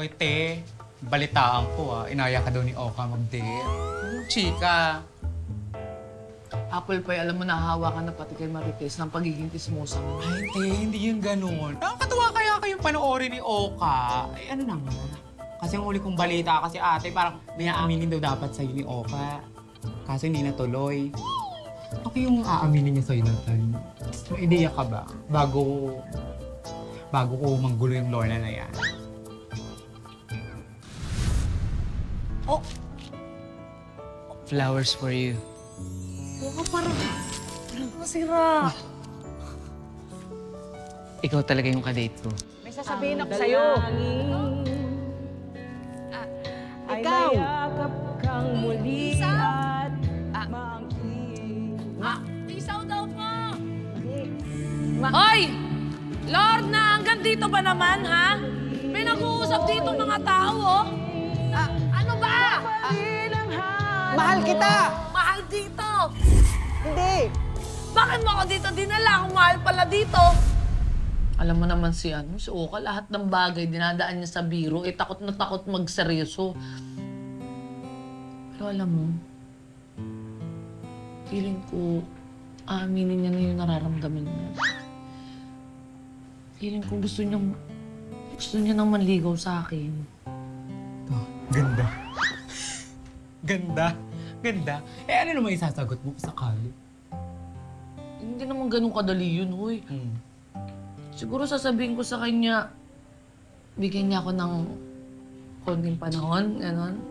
Oy, te, balitaan ko inaya ka daw ni Oka mag-date. Chika. Apple Pie, alam mo, nahahawa ka na pati kay Marites ng pagiging tismosa mo. Ay, te, hindi yun ganun. Nakakatuwa kaya kayong panoorin ni Oka. Ay, ano na nga. Kasi ang huli kong balita kasi ate, parang may aaminin daw dapat sa'yo ni Oka. Kaso hindi natuloy. Ako yung aaminin niya sa'yo natin. May ideya ka ba? Bago ko manggulo yung Lorna na yan. Oh! Flowers for you. Baka parang masira. Ikaw talaga yung kadate ko. May sasabihin ako sa'yo. Ikaw! Mayakap kang muli at Isaw daw po! Hoy! Lorna, hanggang dito ba naman, ha? May nag-uusap dito mga tao, oh. Ano ba? Mahal kita! Mahal dito! Hindi! Bakit mo ako dito dinala kung mahal pala dito? Alam mo naman si Oka, lahat ng bagay dinadaan niya sa biro, takot na takot magseryoso. Pero alam mo, feeling ko, aaminin niya na yung nararamdaman niya. Feeling ko gusto niya nang manligaw sa akin. Ganda. Ganda. Ganda. Eh, ano naman isasagot mo sakali? Hindi naman ganun kadali yun, hoy. Siguro sasabihin ko sa kanya, bigyan niya ako ng konting panahon, gano'n.